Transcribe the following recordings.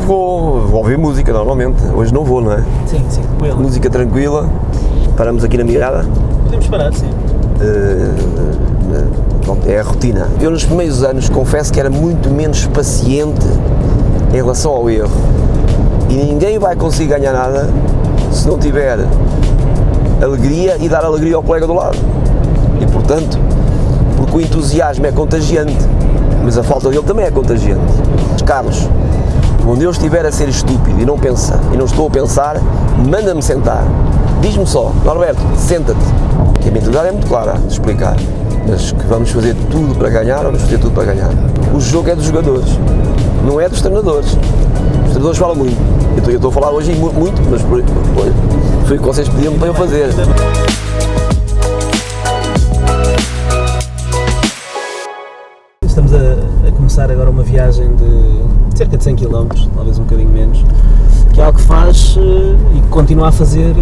Vou ouvir música normalmente, hoje não vou, não é? Sim, tranquilo. Música tranquila, paramos aqui na mirada. Podemos parar, sim. É a rotina. Eu nos primeiros anos confesso que era muito menos paciente em relação ao erro. E ninguém vai conseguir ganhar nada se não tiver alegria e dar alegria ao colega do lado. E portanto, porque o entusiasmo é contagiante, mas a falta dele também é contagiante. Carlos, quando eu estiver a ser estúpido e não estou a pensar, manda-me sentar. Diz-me só, Norberto, senta-te. Que a mentalidade é muito clara de explicar, mas que vamos fazer tudo para ganhar ou vamos fazer tudo para ganhar. O jogo é dos jogadores, não é dos treinadores. Os treinadores falam muito. Eu estou a falar hoje muito, mas foi o que vocês pediram para eu fazer. Estamos a começar agora uma viagem de cerca de 100 km, talvez um bocadinho menos, que é algo que faz e que continua a fazer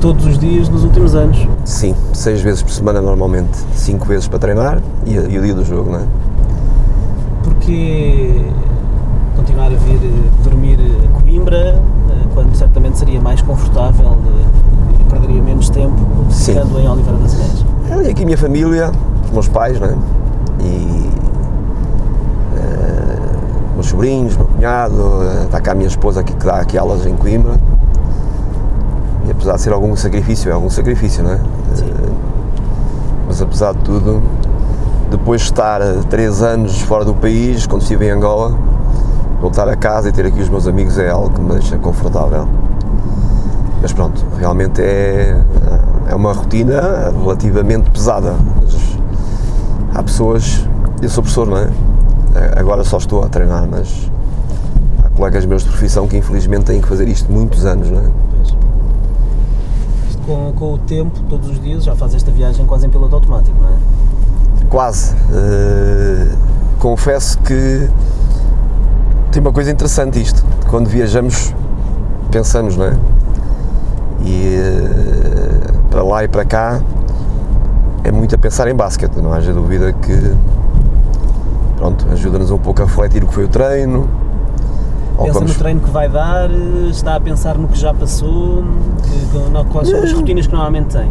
todos os dias nos últimos anos. Sim, 6 vezes por semana normalmente, 5 vezes para treinar e o dia do jogo, não é? Porque continuar a vir dormir a Coimbra, quando certamente seria mais confortável e perderia menos tempo ficando em Oliveira das Ilhas. Olha aqui a minha família, os meus pais, não é? E meus sobrinhos, meu cunhado, está cá a minha esposa aqui, que dá aqui aulas em Coimbra. E apesar de ser algum sacrifício, não é? Mas apesar de tudo, depois de estar 3 anos fora do país, quando estive em Angola, voltar a casa e ter aqui os meus amigos é algo que me deixa confortável. Mas pronto, realmente é uma rotina relativamente pesada. Há pessoas, eu sou professor, não é? Agora só estou a treinar, mas há colegas meus de profissão que infelizmente têm que fazer isto muitos anos, não é? Com o tempo, todos os dias, já faz esta viagem quase em piloto automático, não é? Quase. Confesso que tem uma coisa interessante isto. Quando viajamos, pensamos, não é? E para lá e para cá é muito a pensar em basquete, não haja dúvida que pronto, ajuda-nos um pouco a refletir o que foi o treino. Pensa no treino que vai dar, está a pensar no que já passou, quais são as rotinas que normalmente tem?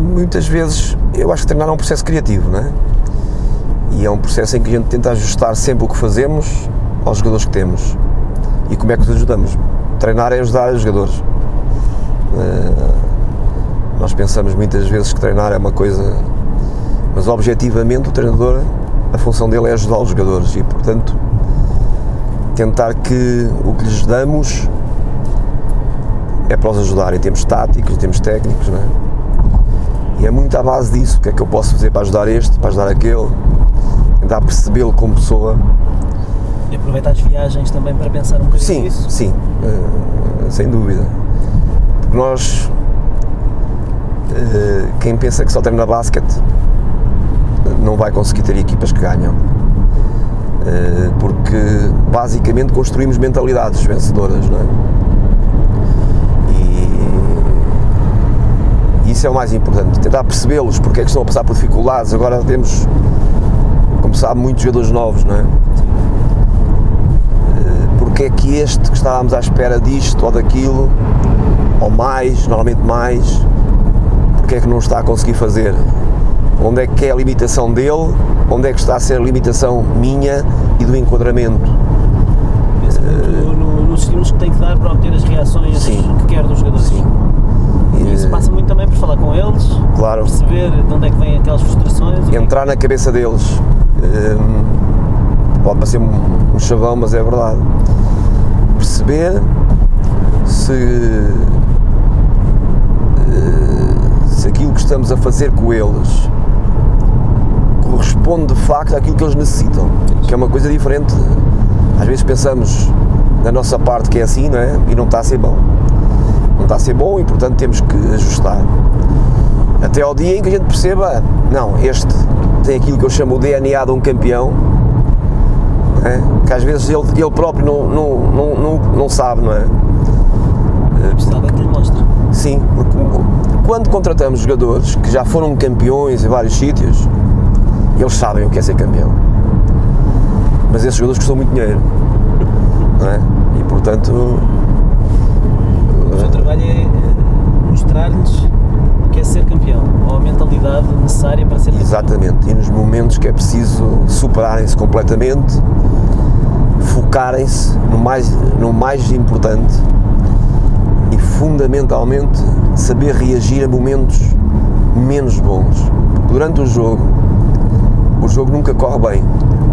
Muitas vezes eu acho que treinar é um processo criativo, não é? E é um processo em que a gente tenta ajustar sempre o que fazemos aos jogadores que temos. E como é que os ajudamos? Treinar é ajudar os jogadores. Nós pensamos muitas vezes que treinar é uma coisa, mas objetivamente o treinador, a função dele é ajudar os jogadores e portanto tentar que o que lhes damos é para os ajudar em termos táticos, em termos técnicos, não é? E é muito à base disso, o que é que eu posso fazer para ajudar este, para ajudar aquele, tentar percebê-lo como pessoa. E aproveitar as viagens também para pensar um bocadinho nisso? Sim, sem dúvida. Porque nós, quem pensa que só treina basquete, não vai conseguir ter equipas que ganham. Porque basicamente construímos mentalidades vencedoras, não é? E isso é o mais importante, tentar percebê-los, porque é que estão a passar por dificuldades. Agora temos, como sabe, muitos jogadores novos, não é? Porque é que este que estávamos à espera disto ou daquilo, ou mais, normalmente mais, porque é que não está a conseguir fazer? Onde é que é a limitação dele? Onde é que está a ser a limitação minha e do enquadramento? Pensa muito nos estímulos que tem que dar para obter as reações que quer dos jogadores. Sim. E isso passa muito também por falar com eles, claro, perceber de onde é que vêm aquelas frustrações. Entrar na cabeça deles. Pode parecer um chavão, mas é verdade. Perceber se aquilo que estamos a fazer com eles corresponde de facto àquilo que eles necessitam, que é uma coisa diferente. Às vezes pensamos da nossa parte que é assim, não é? E não está a ser bom. Não está a ser bom e portanto temos que ajustar. Até ao dia em que a gente perceba, não, este tem aquilo que eu chamo o DNA de um campeão, não é? Que às vezes ele próprio não sabe, não é? Precisava que lhe mostre. Sim, porque quando contratamos jogadores que já foram campeões em vários sítios, eles sabem o que é ser campeão. Mas esses jogadores custam muito dinheiro, não é? E portanto... O seu trabalho é mostrar-lhes o que é ser campeão, ou a mentalidade necessária para ser campeão. Exatamente, e nos momentos que é preciso superarem-se completamente, focarem-se no mais importante e fundamentalmente saber reagir a momentos menos bons. Durante o jogo nunca corre bem,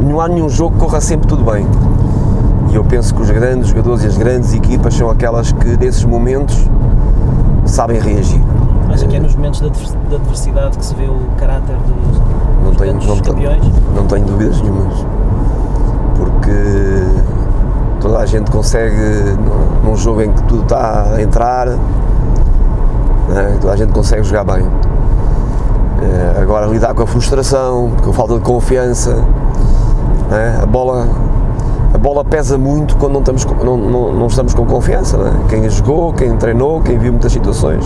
não há nenhum jogo que corra sempre tudo bem, e eu penso que os grandes jogadores e as grandes equipas são aquelas que nesses momentos sabem reagir. Acha que é nos momentos da adversidade que se vê o caráter dos campeões? Não tenho dúvidas nenhumas, porque toda a gente consegue, num jogo em que tudo está a entrar, né, toda a gente consegue jogar bem. Agora lidar com a frustração, com a falta de confiança, né, a bola pesa muito quando não estamos com confiança, né? Quem jogou, quem treinou, quem viu muitas situações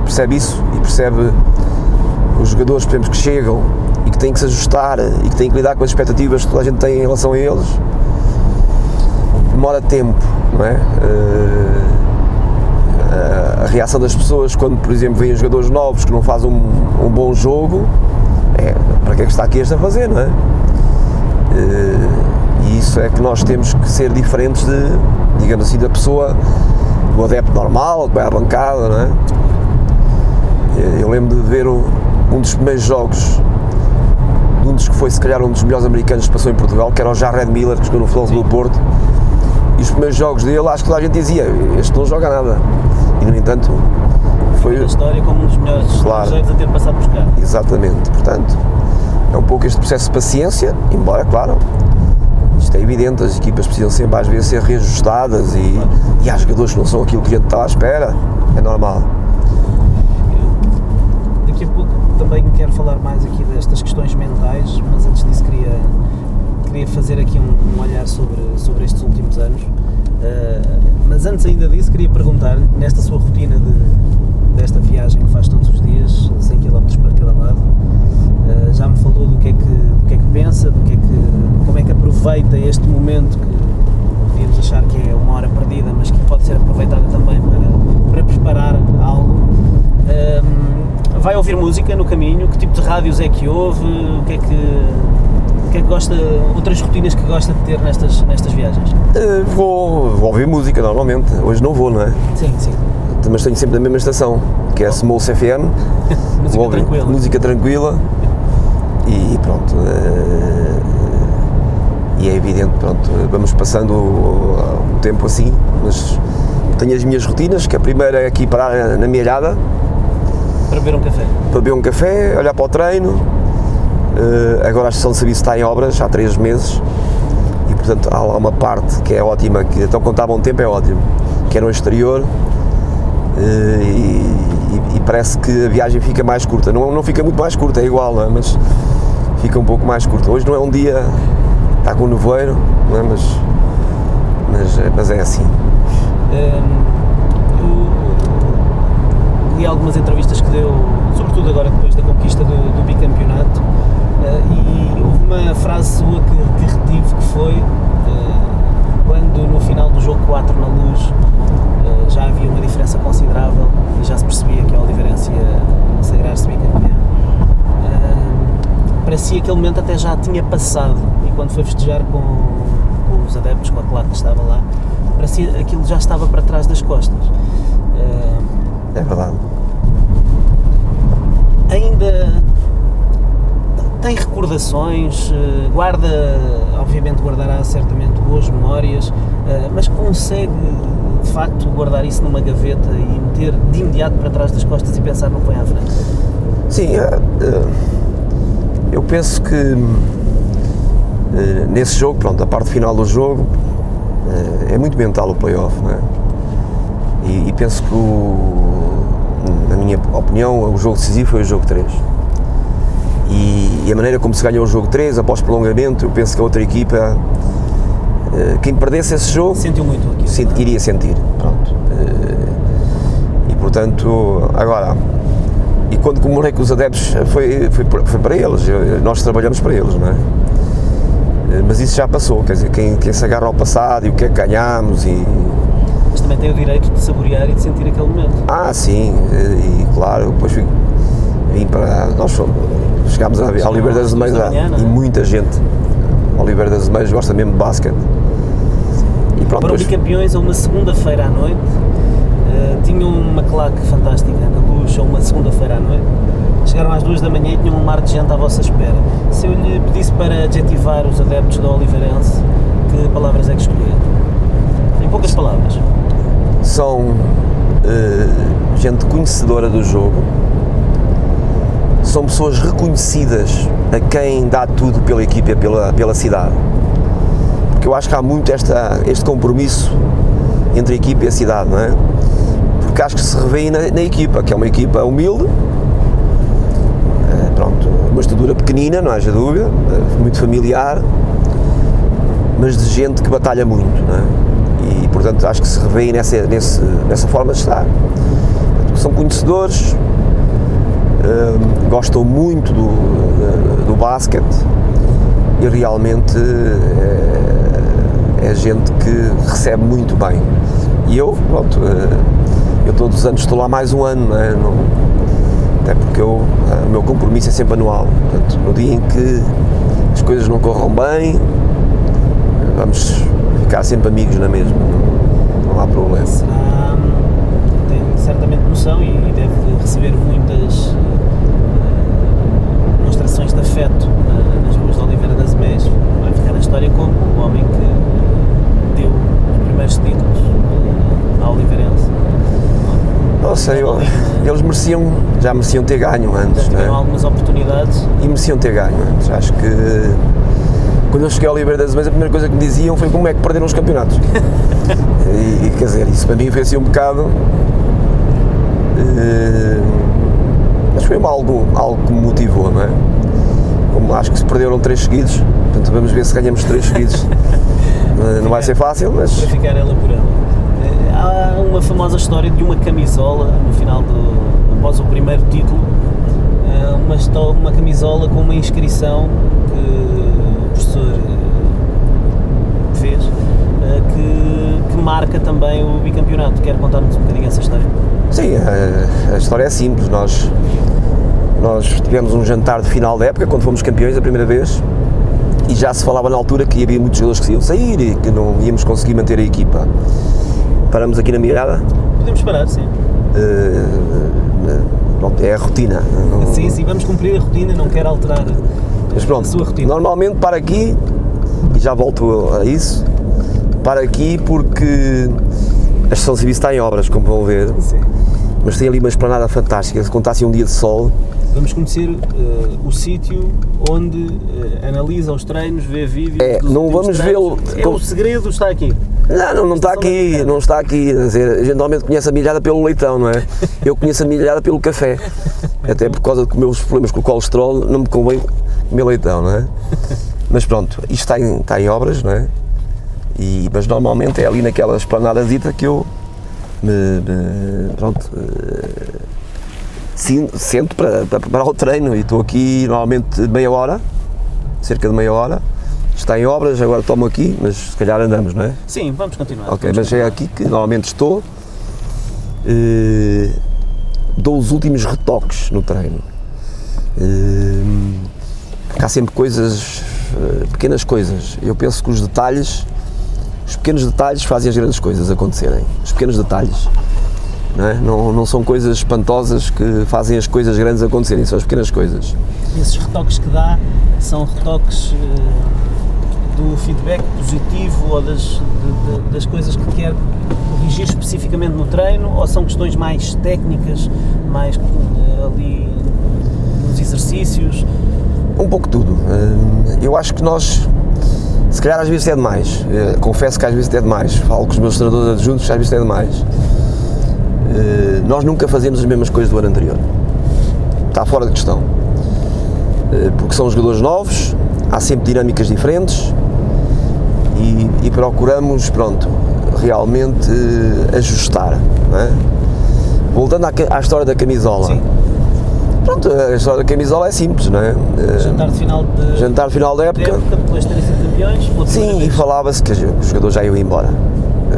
percebe isso, e percebe os jogadores, por exemplo, que chegam e que têm que se ajustar e que têm que lidar com as expectativas que toda a gente tem em relação a eles. Demora tempo, não é? A reação das pessoas quando, por exemplo, vêm jogadores novos que não fazem um bom jogo é: para que é que está aqui este a fazer, não é? E isso é que nós temos que ser diferentes de, digamos assim, da pessoa, do adepto normal, que vai à bancada, não é? Eu lembro de ver um dos primeiros jogos de um dos que foi, se calhar, um dos melhores americanos que passou em Portugal, que era o Jared Miller, que jogou no Futebol do Porto, e os primeiros jogos dele, acho que toda a gente dizia: este não joga nada, e no entanto foi a história como um dos melhores estrangeiros a ter passado por cá. Exatamente, portanto é um pouco este processo de paciência, embora, claro, isto é evidente, as equipas precisam sempre às vezes ser reajustadas e há jogadores que não são aquilo que a gente está à espera, é normal. Daqui a pouco também quero falar mais aqui destas questões mentais, mas antes disso queria fazer aqui um olhar sobre estes últimos anos. Mas antes ainda disso, queria perguntar-lhe, nesta sua rotina desta viagem que faz todos os dias, 100 km para cada lado, já me falou do que é que pensa, como é que aproveita este momento que podíamos achar que é uma hora perdida, mas que pode ser aproveitada também para preparar algo. Vai ouvir música no caminho? Que tipo de rádios é que ouve? O que é que gosta, outras rotinas que gosta de ter nestas viagens? Vou ouvir música normalmente, hoje não vou, não é? Sim. Mas tenho sempre na mesma estação, que é a Smolce FM. Música tranquila e pronto. E é evidente, pronto, vamos passando o tempo assim, mas tenho as minhas rotinas, que a primeira é aqui parar na Mielhada. Para beber um café? Para beber um café, olhar para o treino. Agora a estação de serviço está em obras há 3 meses e, portanto, há uma parte que é ótima, que então quando está a bom tempo é ótimo, que é no exterior, e parece que a viagem fica mais curta. Não fica muito mais curta, é igual, não é? Mas fica um pouco mais curta. Hoje não é um dia, está com nevoeiro, não é? Mas é assim. Eu li algumas entrevistas que deu, sobretudo agora depois da conquista do bicampeonato, e houve uma frase sua que retive, que foi quando no final do jogo 4 na Luz já havia uma diferença considerável e já se percebia que a Oliveirense ia sagrar-se bicampeão. Parecia que aquele momento até já tinha passado, e quando foi festejar com os adeptos, com a claque que estava lá, parecia que aquilo já estava para trás das costas. É verdade. Ainda tem recordações, obviamente guardará certamente boas memórias, mas consegue de facto guardar isso numa gaveta e meter de imediato para trás das costas e pensar no que vem à frente? Sim, eu penso que nesse jogo, pronto, a parte final do jogo é muito mental o play-off, não é? E penso que, na minha opinião, o jogo decisivo foi o jogo 3. E a maneira como se ganhou o jogo 3, após prolongamento, eu penso que a outra equipa, quem perdesse esse jogo, sentiu muito aqui, iria sentir. Pronto. E portanto, agora, e quando comemorei com os adeptos, foi para eles, nós trabalhamos para eles, não é? Mas isso já passou, quer dizer, quem se agarra ao passado e o que é que ganhámos Mas também tem o direito de saborear e de sentir aquele momento. sim, e claro, depois vim para... Nós chegámos ao Oliveira das Meias e muita gente ao Oliveira das Meias gosta mesmo de basquete. E pronto, foram bicampeões a uma segunda-feira à noite, tinham uma claque fantástica na luz a uma segunda-feira à noite, chegaram às 2 da manhã e tinham um mar de gente à vossa espera. Se eu lhe pedisse para adjetivar os adeptos da Oliveirense, que palavras é que escolher? Em poucas palavras. São gente conhecedora do jogo, são pessoas reconhecidas a quem dá tudo pela equipa e pela cidade, porque eu acho que há muito este compromisso entre a equipa e a cidade, não é? Porque acho que se revê na equipa, que é uma equipa humilde, pronto, uma estrutura pequenina, não haja dúvida, muito familiar, mas de gente que batalha muito, não é? E portanto acho que se revê nessa forma de estar. São conhecedores, gostam muito do basquete e realmente é gente que recebe muito bem. E eu, pronto, eu todos os anos estou lá mais um ano, não é? Até porque o meu compromisso é sempre anual. Portanto, no dia em que as coisas não corram bem, vamos ficar sempre amigos na mesma, não há problema. Tem certamente noção e deve receber muitas demonstrações de afeto nas ruas de Oliveira das Meias. Vai ficar na história como o homem que deu os primeiros títulos à Oliveirense. Não sei, eles já mereciam ter ganho antes. Já tiveram algumas oportunidades. E mereciam ter ganho antes. Acho que quando eu cheguei ao Oliveira das Meias, a primeira coisa que me diziam foi como é que perderam os campeonatos. e quer dizer, isso para mim foi assim um bocado. Mas foi algo que me motivou, não é? Como acho que se perderam 3 seguidos, portanto vamos ver se ganhamos 3 seguidos. Não vai ser fácil, mas. Para ficar ela por ela. Há uma famosa história de uma camisola no final após o primeiro título, uma camisola com uma inscrição que o professor fez, que marca também o bicampeonato. Quer contar-nos um bocadinho essa história? Sim, a história é simples. Nós tivemos um jantar de final da época, quando fomos campeões a primeira vez, e já se falava na altura que havia muitos jogadores que iam sair e que não íamos conseguir manter a equipa. Paramos aqui na mirada. Podemos parar, sim. É a rotina. Sim, vamos cumprir a rotina, não quero alterar mas pronto, a sua rotina. Normalmente para aqui, e já volto a isso, para aqui porque a Estação Civil está em obras, como vão ver. Sim. Mas tem ali uma esplanada fantástica, se contasse um dia de sol. Vamos conhecer o sítio onde analisa os treinos, vê vídeos. Não vamos vê-lo. O segredo está aqui. Não está aqui, não está aqui. A gente normalmente conhece a milhada pelo leitão, não é? Eu conheço a milhada pelo café. Até por causa dos meus problemas com o colesterol, não me convém comer leitão, não é? Mas pronto, isto está em obras, não é? Mas normalmente é ali naquela esplanadazita que eu sento para preparar o treino e estou aqui normalmente meia hora, cerca de meia hora. Está em obras, agora tomo aqui, mas se calhar andamos, não é? Sim, vamos continuar. Ok, mas é aqui que normalmente estou, dou os últimos retoques no treino. Há sempre coisas, pequenas coisas. Eu penso que os pequenos detalhes fazem as grandes coisas acontecerem. Os pequenos detalhes, não é? Não são coisas espantosas que fazem as coisas grandes acontecerem, são as pequenas coisas. Esses retoques que dá são retoques do feedback positivo ou das coisas que quer corrigir especificamente no treino, ou são questões mais técnicas, mais ali nos exercícios? Um pouco tudo. Eu acho que nós, se calhar às vezes é demais, confesso que às vezes é demais, falo com os meus treinadores adjuntos, às vezes é demais. Nós nunca fazemos as mesmas coisas do ano anterior, está fora de questão, porque são jogadores novos, há sempre dinâmicas diferentes e procuramos, realmente ajustar, não é? Voltando à história da camisola. Sim. A história da camisola é simples, não é? Jantar de final da época, depois de terem sido bicampeões? Pela primeira Sim, e vez? falava-se que os jogadores já iam embora.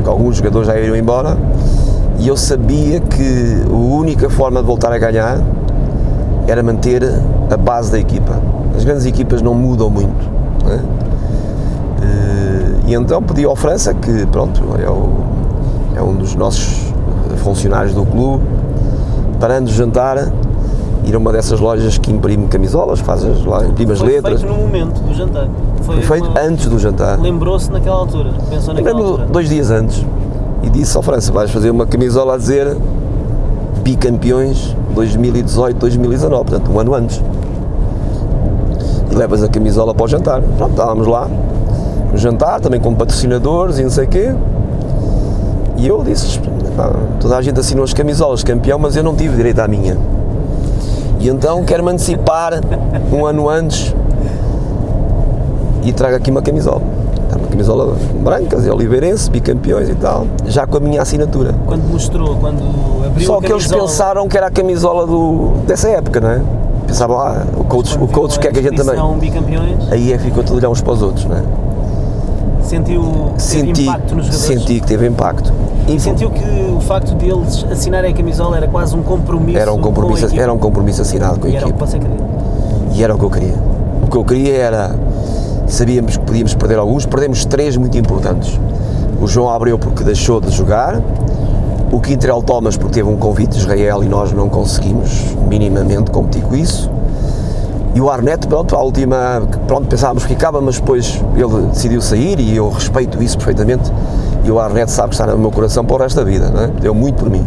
Que alguns jogadores já iam embora e eu sabia que a única forma de voltar a ganhar era manter a base da equipa. As grandes equipas não mudam muito, não é? E então pedi ao França, que pronto, é um dos nossos funcionários do clube, parando de jantar, ir a uma dessas lojas que imprime camisolas, imprime as letras. Foi feito no momento do jantar? Foi feito antes do jantar. Lembrou-se naquela altura? Pensou naquela altura? 2 dias antes. E disse ao França, vais fazer uma camisola a dizer bicampeões 2018-2019, portanto um ano antes. E levas a camisola para o jantar. Pronto, estávamos lá no jantar, também com patrocinadores e não sei o quê. E eu disse, toda a gente assinou as camisolas de campeão, mas eu não tive direito à minha. E então quero-me antecipar um ano antes e trago aqui uma camisola. Uma camisola branca, oliveirense, bicampeões e tal, já com a minha assinatura. Quando mostrou, quando abriu Só a camisola... que eles pensaram que era a camisola dessa época, não é? Pensavam, o coach quer que a gente também... Bicampeões, aí ficou tudo olhar uns para os outros, não é? Teve impacto nos jogadores? Senti que teve impacto. E sentiu que o facto de eles assinarem a camisola era quase um compromisso? Era um compromisso assinado com a equipa. E era o que você queria? E era o que eu queria. O que eu queria era... Sabíamos que podíamos perder alguns, perdemos 3 muito importantes. O João Abreu porque deixou de jogar, o Quintrell Thomas porque teve um convite de Israel e nós não conseguimos minimamente competir com isso. E o Arnett, pronto, à última, pronto, pensávamos que ficava, mas depois ele decidiu sair e eu respeito isso perfeitamente. E o Arnett sabe que está no meu coração para o resto da vida, não é? Deu muito por mim.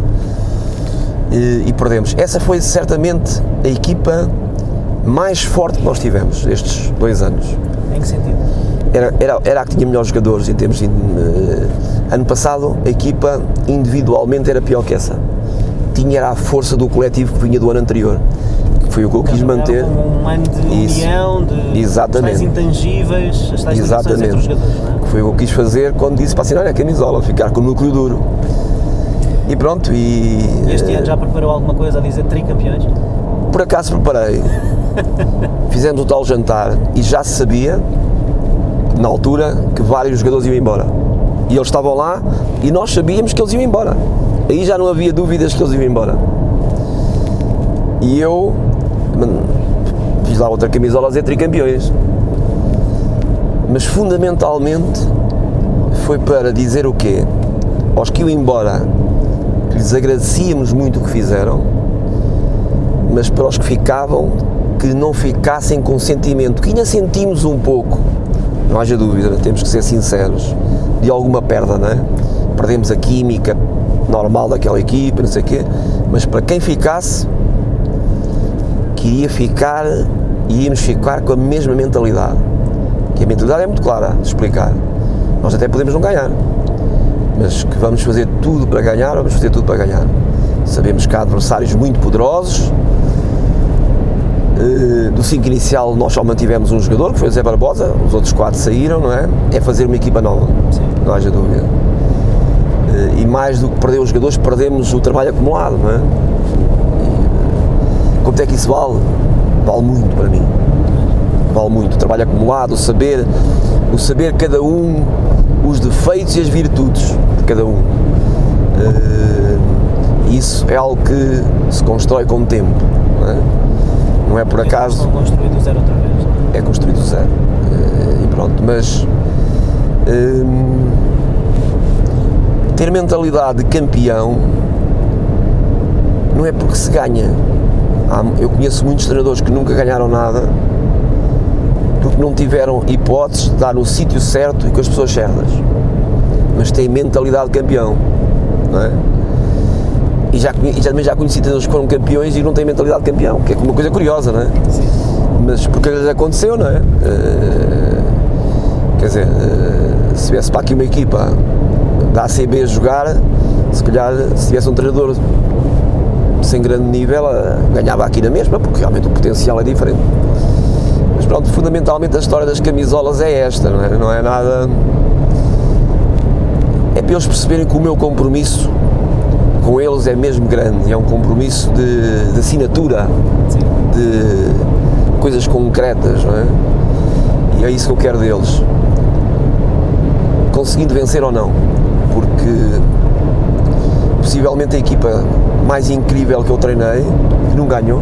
E perdemos. Essa foi certamente a equipa mais forte que nós tivemos estes 2 anos. Em que sentido? Era a que tinha melhores jogadores em termos de... ano passado a equipa individualmente era pior que essa. Era a força do coletivo que vinha do ano anterior. Foi o que eu quis manter. Um ano de união, de tais intangíveis, as tais ligações entre os jogadores, não é? Foi o que eu quis fazer quando disse para assinar a camisola, ficar com o núcleo duro. E pronto. E este ano já preparou alguma coisa a dizer tricampeões? Por acaso preparei. Fizemos o tal jantar e já se sabia, na altura, que vários jogadores iam embora. E eles estavam lá e nós sabíamos que eles iam embora. Aí já não havia dúvidas que eles iam embora. E eu fiz lá outra camisola a dizer tricampeões. Mas fundamentalmente foi para dizer o quê? Aos que iam embora, que lhes agradecíamos muito o que fizeram, mas para os que ficavam, que não ficassem com sentimento, que ainda sentimos um pouco, não haja dúvida, temos que ser sinceros, de alguma perda, não é? Perdemos a química normal daquela equipa, não sei o quê, mas para quem ficasse, queria ficar e íamos ficar com a mesma mentalidade, que a mentalidade é muito clara de explicar. Nós até podemos não ganhar, mas que vamos fazer tudo para ganhar, vamos fazer tudo para ganhar. Sabemos que há adversários muito poderosos. Do 5 inicial nós só mantivemos um jogador, que foi o Zé Barbosa, os outros 4 saíram, não é? É fazer uma equipa nova, sim, não haja dúvida. E mais do que perder os jogadores, perdemos o trabalho acumulado, não é? E, quanto é que isso vale? Vale muito para mim. Vale muito. O trabalho acumulado, o saber cada um, os defeitos e as virtudes de cada um. Isso é algo que se constrói com o tempo, não é? Não é por acaso. É construído do zero outra vez. É construído do zero. E pronto, mas ter mentalidade de campeão não é porque se ganha. Eu conheço muitos treinadores que nunca ganharam nada porque não tiveram hipóteses de dar no sítio certo e com as pessoas certas. Mas têm mentalidade de campeão, não é? E também já conheci treinadores que foram campeões e não têm mentalidade de campeão, que é uma coisa curiosa, não é? Sim. Mas porque lhes aconteceu, não é? Quer dizer, se viesse para aqui uma equipa da ACB a jogar, se calhar se tivesse um treinador sem grande nível, ganhava aqui na mesma, porque realmente o potencial é diferente. Mas pronto, fundamentalmente a história das camisolas é esta, não é? Não é nada... É para eles perceberem que o meu compromisso com eles é mesmo grande, é um compromisso de assinatura, sim, de coisas concretas, não é? E é isso que eu quero deles. conseguindo vencer ou não, porque possivelmente a equipa mais incrível que eu treinei, que não ganhou,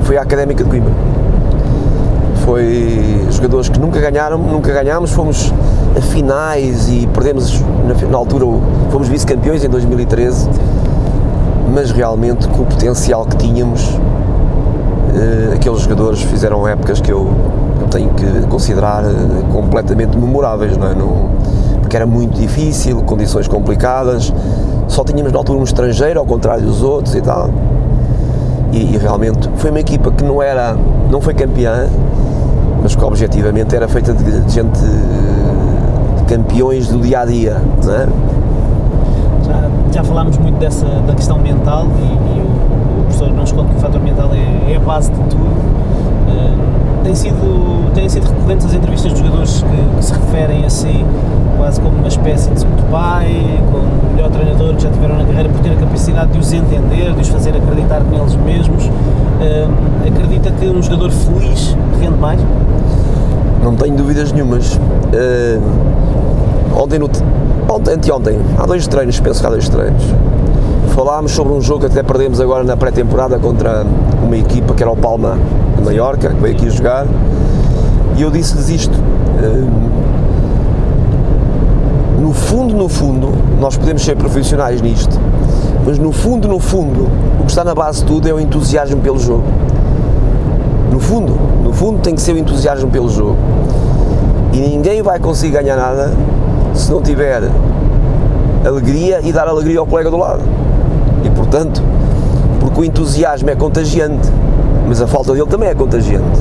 foi a Académica de Coimbra. Foi jogadores que nunca ganhámos, fomos a finais e perdemos na altura, fomos vice-campeões em 2013, mas realmente com o potencial que tínhamos, aqueles jogadores fizeram épocas que eu tenho que considerar completamente memoráveis, não é? Porque era muito difícil, condições complicadas, só tínhamos na altura um estrangeiro, ao contrário dos outros e tal, e realmente foi uma equipa que não foi campeã, mas que objetivamente era feita de gente, de campeões do dia-a-dia, não é? Já falámos muito da questão mental e o professor nos conta que o fator mental é a base de tudo. Têm sido recorrentes as entrevistas dos jogadores que se referem a si quase como uma espécie de segundo pai, como o melhor treinador que já tiveram na carreira, por ter a capacidade de os entender, de os fazer acreditar neles mesmos. Acredita que um jogador feliz rende mais? Não tenho dúvidas nenhumas. Anteontem, há 2 treinos, penso que há 2 treinos, falámos sobre um jogo que até perdemos agora na pré-temporada contra uma equipa que era o Palma de Maiorca, que veio aqui jogar, e eu disse-lhes isto. No fundo, nós podemos ser profissionais nisto, mas no fundo, o que está na base de tudo é o entusiasmo pelo jogo. No fundo tem que ser o entusiasmo pelo jogo. E ninguém vai conseguir ganhar nada se não tiver alegria e dar alegria ao colega do lado. E portanto, porque o entusiasmo é contagiante, mas a falta dele também é contagiante.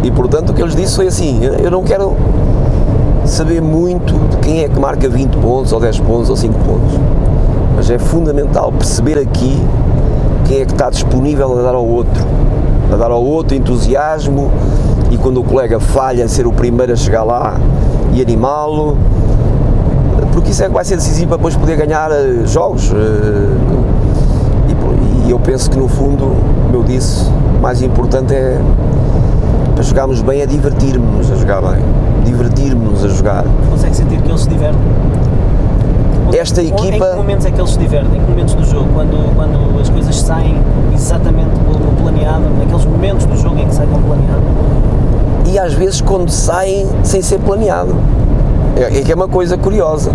E portanto o que eu lhes disse foi assim, eu não quero saber muito de quem é que marca 20 pontos, ou 10 pontos, ou 5 pontos. Mas é fundamental perceber aqui quem é que está disponível a dar ao outro entusiasmo, e quando o colega falha, ser o primeiro a chegar lá e animá-lo, porque isso é que vai ser decisivo para depois poder ganhar jogos. E eu penso que no fundo, como eu disse, o mais importante é, para jogarmos bem, é divertirmos-nos a jogar bem, divertirmos-nos a jogar. Consegue sentir que eles se divertem? Esta equipa... Em que momentos é que eles se divertem? Em que momentos do jogo? Quando as coisas saem exatamente como planeado, naqueles momentos do jogo em que saem como planeado? E às vezes quando saem sem ser planeado. É que é uma coisa curiosa.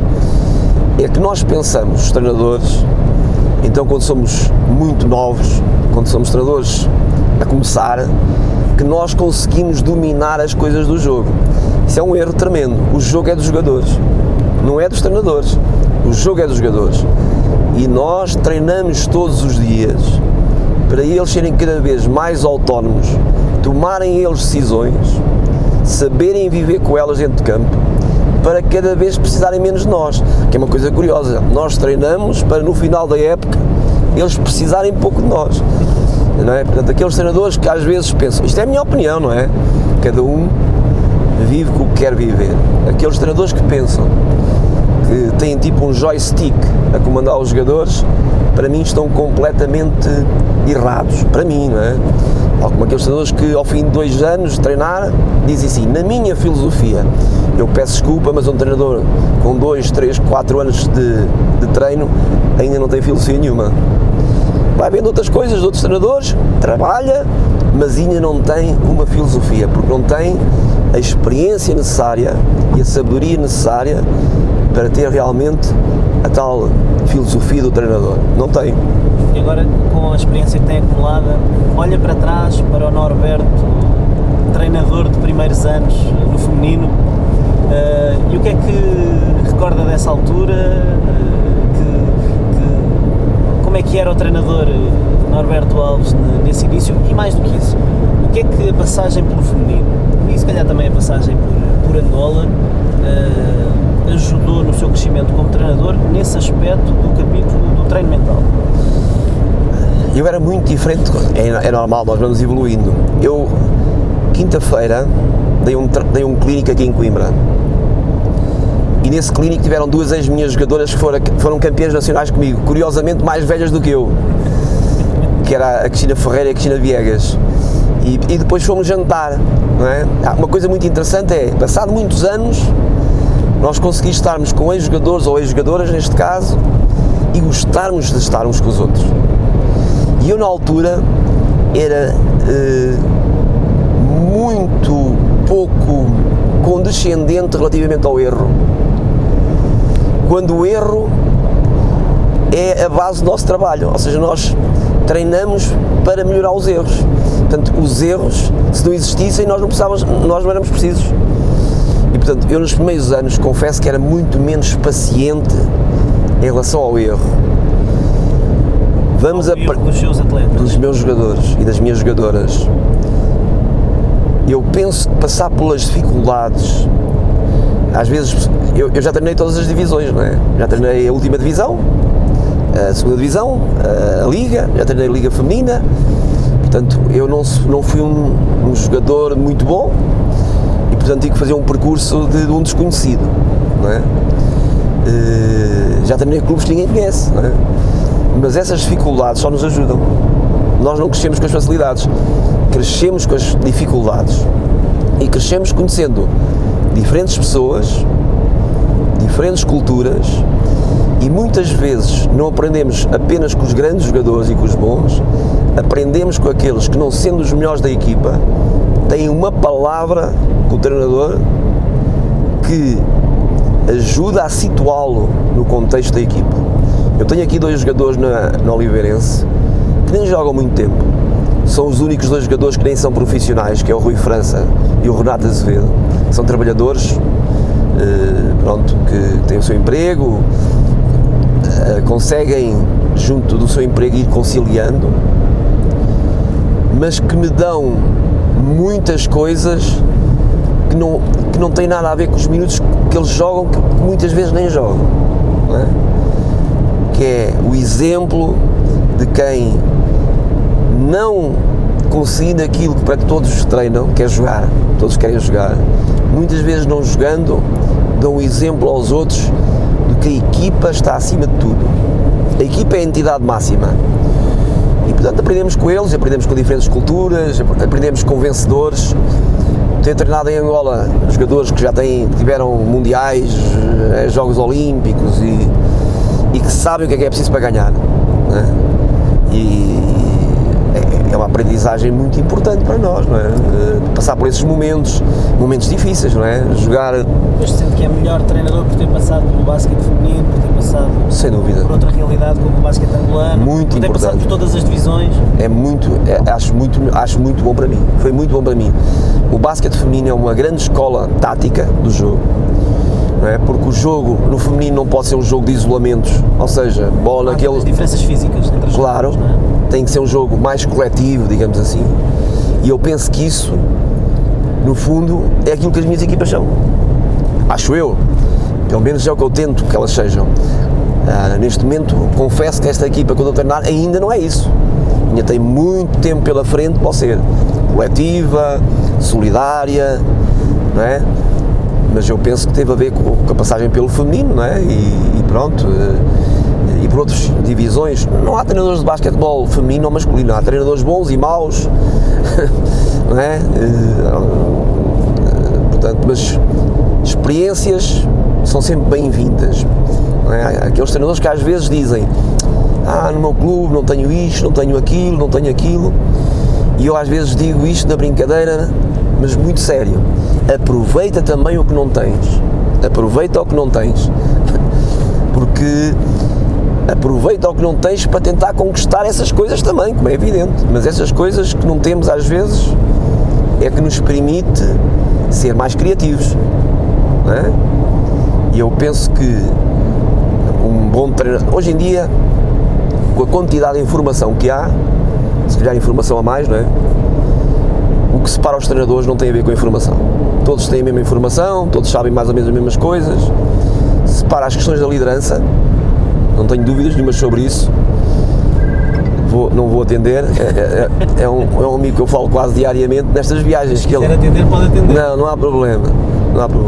É que nós pensamos, os treinadores, então quando somos muito novos, quando somos treinadores a começar, que nós conseguimos dominar as coisas do jogo. Isso é um erro tremendo. O jogo é dos jogadores, não é dos treinadores. O jogo é dos jogadores. E nós treinamos todos os dias para eles serem cada vez mais autónomos, tomarem eles decisões, saberem viver com elas dentro de campo, para cada vez precisarem menos de nós, que é uma coisa curiosa. Nós treinamos para no final da época eles precisarem pouco de nós, não é? Portanto, aqueles treinadores que às vezes pensam, isto é a minha opinião, não é? Cada um vive com o que quer viver. Aqueles treinadores que pensam que têm tipo um joystick a comandar os jogadores, para mim estão completamente errados, para mim, não é? Ou como aqueles treinadores que ao fim de 2 anos de treinar dizem assim, na minha filosofia, eu peço desculpa, mas um treinador com 2, 3, 4 anos de treino ainda não tem filosofia nenhuma. Vai vendo outras coisas de outros treinadores, trabalha, mas ainda não tem uma filosofia, porque não tem a experiência necessária e a sabedoria necessária para ter realmente a tal filosofia do treinador. Não tem. E agora, com a experiência que tem acumulada, olha para trás, para o Norberto, treinador de primeiros anos no feminino, e o que é que recorda dessa altura? Como é que era o treinador Norberto Alves nesse início? E mais do que isso, o que é que a passagem pelo feminino, e se calhar também a passagem por Angola, ajudou no seu crescimento como treinador nesse aspecto do capítulo do treino mental? Eu era muito diferente, é normal, nós vamos evoluindo. Eu, quinta-feira, dei um clínico aqui em Coimbra, e nesse clínico tiveram 2 ex-minhas jogadoras que foram campeãs nacionais comigo, curiosamente mais velhas do que eu, que era a Cristina Ferreira e a Cristina Viegas, e depois fomos jantar, não é? Uma coisa muito interessante é, passado muitos anos, nós conseguimos estarmos com ex-jogadores ou ex-jogadoras, neste caso, e gostarmos de estar uns com os outros. E eu, na altura, era muito pouco condescendente relativamente ao erro, quando o erro é a base do nosso trabalho, ou seja, nós treinamos para melhorar os erros. Portanto, os erros, se não existissem, nós não éramos precisos. E, portanto, eu nos primeiros anos confesso que era muito menos paciente em relação ao erro. Dos seus atletas, dos meus jogadores e das minhas jogadoras. Eu penso que passar pelas dificuldades, às vezes, eu já treinei todas as divisões, não é? Já treinei a última divisão, a segunda divisão, a Liga, já treinei a Liga Feminina, portanto, eu não fui um jogador muito bom e, portanto, tive que fazer um percurso de um desconhecido, não é? Já treinei clubes que ninguém conhece, não é? Mas essas dificuldades só nos ajudam. Nós não crescemos com as facilidades, crescemos com as dificuldades e crescemos conhecendo diferentes pessoas, diferentes culturas, e muitas vezes não aprendemos apenas com os grandes jogadores e com os bons, aprendemos com aqueles que, não sendo os melhores da equipa, têm uma palavra com o treinador que ajuda a situá-lo no contexto da equipa. Eu tenho aqui 2 jogadores na Oliveirense que nem jogam muito tempo, são os únicos 2 jogadores que nem são profissionais, que é o Rui França e o Renato Azevedo, que são trabalhadores, que têm o seu emprego, conseguem, junto do seu emprego, ir conciliando, mas que me dão muitas coisas que não têm nada a ver com os minutos que eles jogam, que muitas vezes nem jogam, não é? Que é o exemplo de quem, não conseguindo aquilo que para que todos treinam, que é jogar, todos querem jogar, muitas vezes não jogando, dão um exemplo aos outros de que a equipa está acima de tudo. A equipa é a entidade máxima e, portanto, aprendemos com eles, aprendemos com diferentes culturas, aprendemos com vencedores. Tenho treinado em Angola jogadores que já tiveram mundiais, Jogos Olímpicos e que sabem o que é preciso para ganhar, não é? E é uma aprendizagem muito importante para nós, não é? Passar por esses momentos difíceis, não é? Jogar... Mas sendo que é melhor treinador por ter passado pelo basquete feminino, por ter passado, sem dúvida, por outra realidade como o basquete angolano, muito por ter importante, passado por todas as divisões. Acho muito bom para mim, foi muito bom para mim. O basquete feminino é uma grande escola tática do jogo, não é? Porque o jogo no feminino não pode ser um jogo de isolamentos, ou seja, bola naquele... As diferenças físicas entre as claro, jogadores, não é? Tem que ser um jogo mais coletivo, digamos assim, e eu penso que isso, no fundo, é aquilo que as minhas equipas são, acho eu, pelo menos é o que eu tento que elas sejam. Neste momento, confesso que esta equipa, quando eu treinar, ainda não é isso, ainda tem muito tempo pela frente para ser coletiva, solidária, não é? Mas eu penso que teve a ver com a passagem pelo feminino, não é? E pronto, e por outras divisões. Não há treinadores de basquetebol feminino ou masculino, há treinadores bons e maus, não é? Portanto, mas experiências são sempre bem-vindas, não é? Aqueles treinadores que às vezes dizem: no meu clube não tenho isto, não tenho aquilo, e eu às vezes digo isto na brincadeira, mas muito sério: aproveita também o que não tens, porque aproveita o que não tens para tentar conquistar essas coisas também, como é evidente, mas essas coisas que não temos às vezes é que nos permite ser mais criativos, não é? E eu penso que um bom treinador, hoje em dia, com a quantidade de informação que há, se calhar informação a mais, não é? O que separa os treinadores não tem a ver com a informação, todos têm a mesma informação, todos sabem mais ou menos as mesmas coisas. Separa as questões da liderança, não tenho dúvidas nenhumas sobre isso, não vou atender, é um amigo que eu falo quase diariamente nestas viagens. Se quiser atender, pode atender. Não há problema.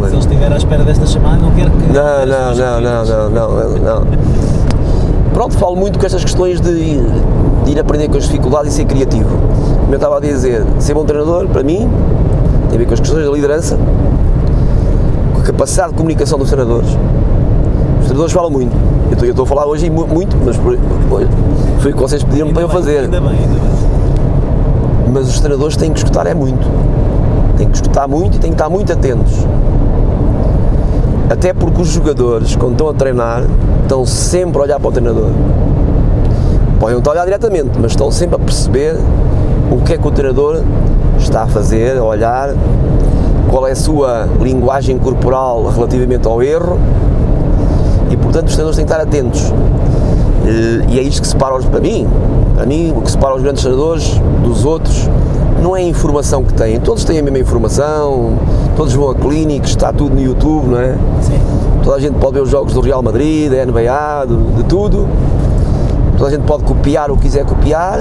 Se ele estiver à espera desta chamada, não quero que... Não. Pronto, falo muito com estas questões de ir aprender com as dificuldades e ser criativo. Como eu estava a dizer, ser bom treinador, para mim, tem a ver com as questões da liderança, com a capacidade de comunicação dos treinadores. Os treinadores falam muito. Eu estou a falar hoje muito, mas foi o que vocês pediram para eu fazer. Ainda bem. Mas os treinadores têm que escutar muito. Têm que escutar muito e têm que estar muito atentos. Até porque os jogadores, quando estão a treinar, estão sempre a olhar para o treinador. Podem não estar a olhar diretamente, mas estão sempre a perceber o que é que o treinador está a fazer, a olhar, qual é a sua linguagem corporal relativamente ao erro, e portanto os treinadores têm que estar atentos. E é isto que separa para mim, o que separa os grandes treinadores dos outros não é a informação que têm. Todos têm a mesma informação, todos vão a clínicos, está tudo no YouTube, não é? Sim. Toda a gente pode ver os jogos do Real Madrid, da NBA, de tudo. Toda a gente pode copiar o que quiser copiar,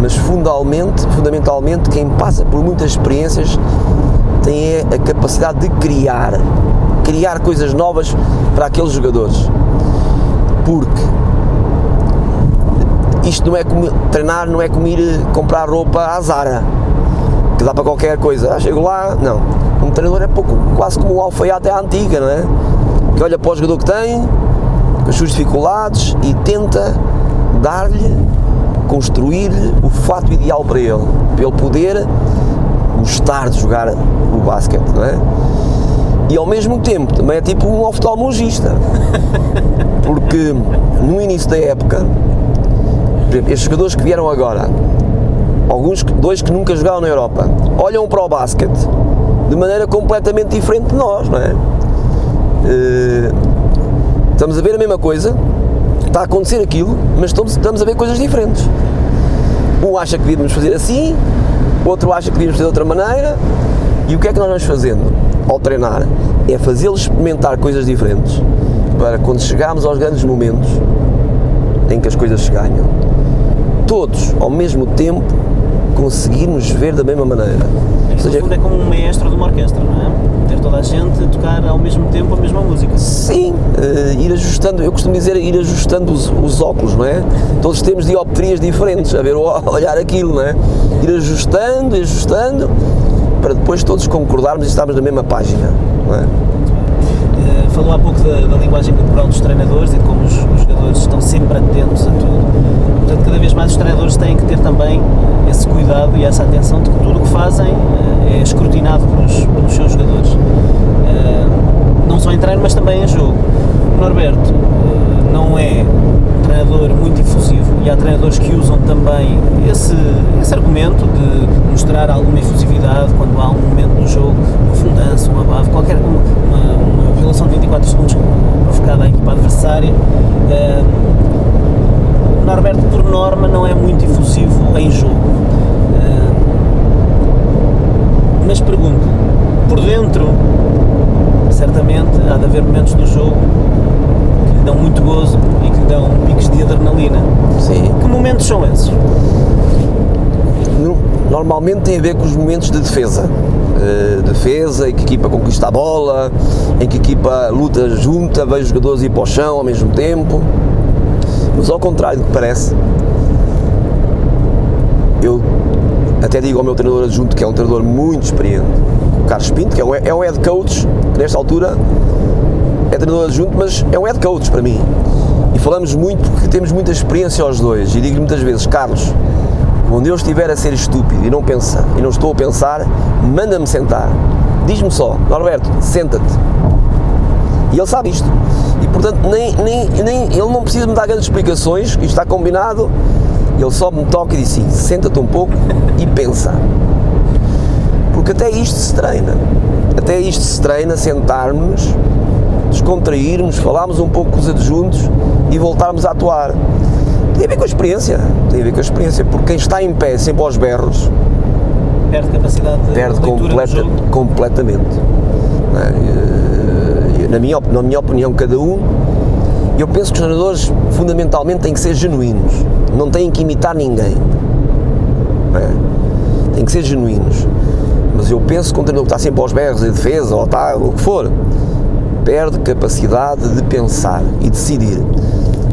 mas fundamentalmente quem passa por muitas experiências tem a capacidade de criar coisas novas para aqueles jogadores. Porque isto não é como treinar, não é como ir comprar roupa à Zara, que dá para qualquer coisa. Chego lá, não. Um treinador é quase como um alfaiate à antiga, não é? Que olha para o jogador que tem, com as suas dificuldades e tenta dar-lhe, construir-lhe o fato ideal para ele poder gostar de jogar o basquete, não é? E ao mesmo tempo também é tipo um oftalmologista, porque no início da época, estes jogadores que vieram agora, dois que nunca jogaram na Europa, olham para o basquete de maneira completamente diferente de nós, não é? Estamos a ver a mesma coisa, está a acontecer aquilo, mas estamos a ver coisas diferentes. Um acha que devíamos fazer assim, outro acha que devíamos fazer de outra maneira, e o que é que nós vamos fazendo ao treinar? É fazê-los experimentar coisas diferentes, para quando chegarmos aos grandes momentos em que as coisas se ganham, todos ao mesmo tempo conseguirmos ver da mesma maneira. Ou seja, no fundo é como um maestro de uma orquestra, não é? Ter toda a gente a tocar ao mesmo tempo a mesma música. Sim, ir ajustando, eu costumo dizer, ir ajustando os óculos, não é? Todos temos dioptrias diferentes, a ver, olhar aquilo, não é? Ir ajustando, para depois todos concordarmos e estarmos na mesma página, não é? Falou há pouco da linguagem corporal dos treinadores e de como os jogadores estão sempre atentos a tudo. Portanto, cada vez mais os treinadores têm que ter também esse cuidado e essa atenção de que tudo o que fazem é escrutinado pelos seus jogadores. Não só em treino, mas também em jogo. O Norberto não é um treinador muito efusivo e há treinadores que usam também esse argumento de mostrar alguma efusividade quando há um momento no jogo, uma fundança, um abafo, qualquer uma violação de 24 segundos provocada à equipa adversária. O Norberto, por norma, não é muito efusivo em jogo. Mas pergunto, por dentro, certamente há de haver momentos do jogo que lhe dão muito gozo e que lhe dão picos de adrenalina. Sim. Que momentos são esses? Normalmente tem a ver com os momentos de defesa. Defesa, em que a equipa conquista a bola, em que a equipa luta junta, vê os jogadores ir para o chão ao mesmo tempo. Mas ao contrário do que parece, eu até digo ao meu treinador adjunto, que é um treinador muito experiente, o Carlos Pinto, que é um head coach, que nesta altura é treinador adjunto, mas é um head coach para mim. E falamos muito porque temos muita experiência aos dois, e digo muitas vezes: Carlos, quando eu estiver a ser estúpido e não estou a pensar, manda-me sentar. Diz-me só: Norberto, senta-te. E ele sabe isto. E portanto, ele não precisa me dar grandes explicações, isto está combinado. Ele só me toca e diz assim: senta-te um pouco e pensa. Porque até isto se treina, sentarmos, descontrairmos, falarmos um pouco com os adjuntos e voltarmos a atuar. Tem a ver com a experiência, porque quem está em pé sempre aos berros perde capacidade de leitura do jogo. Completamente. Na minha opinião, cada um, eu penso que os treinadores fundamentalmente têm que ser genuínos, não têm que imitar ninguém, têm que ser genuínos. Mas eu penso que um treinador que está sempre aos berros em defesa, ou está, o que for, perde capacidade de pensar e decidir.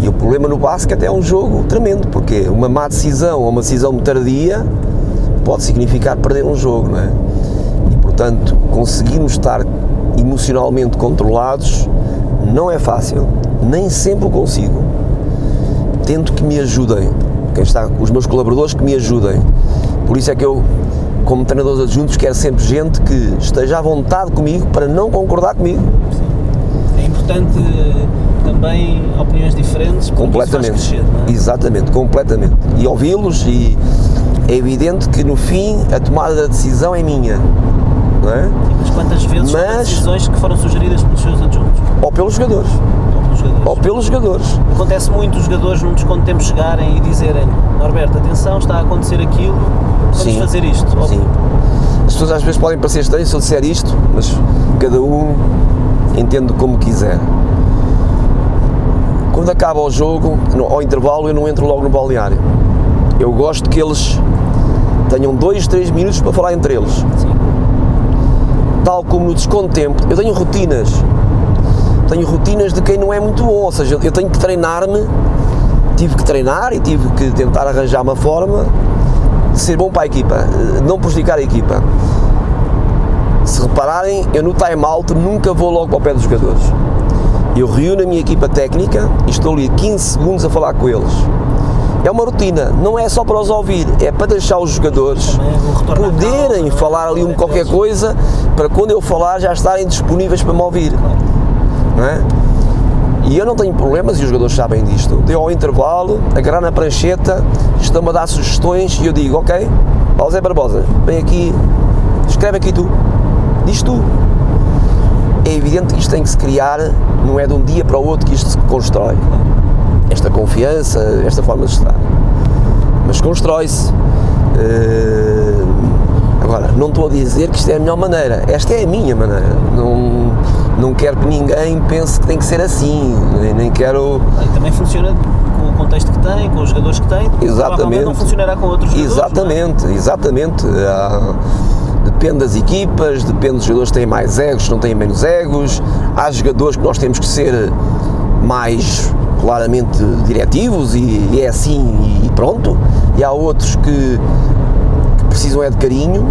E o problema no basquete é um jogo tremendo, porque uma má decisão ou uma decisão tardia pode significar perder um jogo, não é? E portanto, conseguirmos estar emocionalmente controlados, não é fácil, nem sempre o consigo. Tento que me ajudem, os meus colaboradores que me ajudem. Por isso é que eu, como treinadores adjuntos, quero sempre gente que esteja à vontade comigo para não concordar comigo. Sim. É importante também opiniões diferentes, porque completamente, isso faz crescer, não é? Exatamente, completamente. E ouvi-los, e é evidente que no fim a tomada da decisão é minha, não é? Mas quantas vezes são decisões que foram sugeridas pelos seus adjuntos? Ou pelos jogadores. Ou pelos jogadores. Acontece muito os jogadores num desconto de tempo chegarem e dizerem: Norberto, atenção, está a acontecer aquilo, vamos fazer isto. Sim. As pessoas às vezes podem parecer estranhas se eu disser isto, mas cada um entende como quiser. Quando acaba o jogo, ao intervalo, eu não entro logo no balneário. Eu gosto que eles tenham 2, 3 minutos para falar entre eles. Sim. Tal como no desconto de tempo, eu tenho rotinas. Tenho rotinas de quem não é muito bom, ou seja, eu tenho que treinar-me, tive que treinar e tive que tentar arranjar uma forma de ser bom para a equipa, não prejudicar a equipa. Se repararem, eu no time-out nunca vou logo para o pé dos jogadores. Eu reúno a minha equipa técnica e estou ali 15 segundos a falar com eles. É uma rotina, não é só para os ouvir, é para deixar os jogadores poderem falar ali qualquer coisa, para quando eu falar já estarem disponíveis para me ouvir. Não é? E eu não tenho problemas, e os jogadores sabem disto, de ao intervalo, agarrar na prancheta, estão-me a dar sugestões e eu digo: ok, José Barbosa, vem aqui, escreve aqui tu, diz tu. É evidente que isto tem que se criar, não é de um dia para o outro que isto se constrói, esta confiança, esta forma de estar, mas constrói-se. Agora, não estou a dizer que isto é a melhor maneira, esta é a minha maneira, não quero que ninguém pense que tem que ser assim, nem quero... E também funciona com o contexto que tem, com os jogadores que tem, exatamente, não funcionará com outros jogadores. Exatamente, exatamente. Depende das equipas, depende dos jogadores que têm mais egos, não têm menos egos. Há jogadores que nós temos que ser mais claramente diretivos e é assim e pronto. E há outros que precisam é de carinho,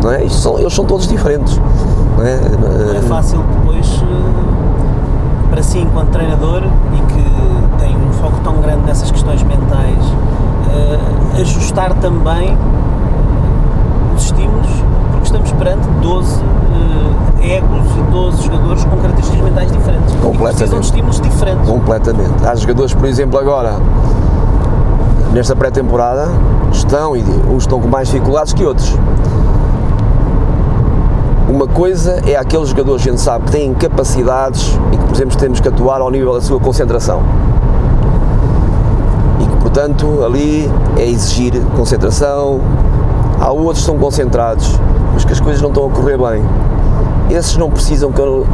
não é? Eles são todos diferentes. Não é fácil depois, para si enquanto treinador e que tem um foco tão grande nessas questões mentais, ajustar também os estímulos, porque estamos perante 12 egos e 12 jogadores com características mentais diferentes. Completamente. E precisam de estímulos diferentes. Completamente. Há jogadores, por exemplo, agora, nesta pré-temporada, uns estão com mais dificuldades que outros. Uma coisa é aqueles jogadores que a gente sabe que têm capacidades e que, por exemplo, temos que atuar ao nível da sua concentração. E que, portanto, ali é exigir concentração. Há outros que estão concentrados, mas que as coisas não estão a correr bem. Esses não precisam que eu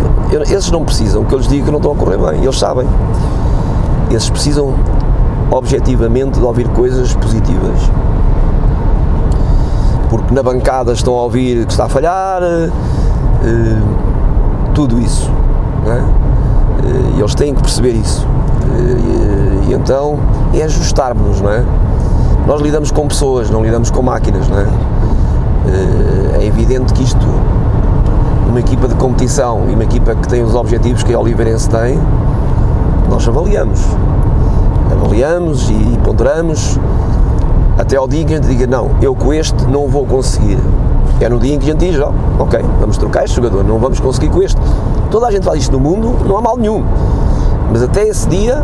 lhes diga que não estão a correr bem, eles sabem. Esses precisam, objetivamente, de ouvir coisas positivas. Porque na bancada estão a ouvir que está a falhar, tudo isso, não é? E eles têm que perceber isso, e então é ajustarmos-nos, não é? Nós lidamos com pessoas, não lidamos com máquinas, não é? É evidente que isto, uma equipa de competição e uma equipa que tem os objetivos que a Oliveirense tem, nós avaliamos e ponderamos, até ao dia em que a gente diga: não, eu com este não vou conseguir. É no dia em que a gente diz: oh, ok, vamos trocar este jogador, não vamos conseguir com este. Toda a gente faz isto no mundo, não há mal nenhum, mas até esse dia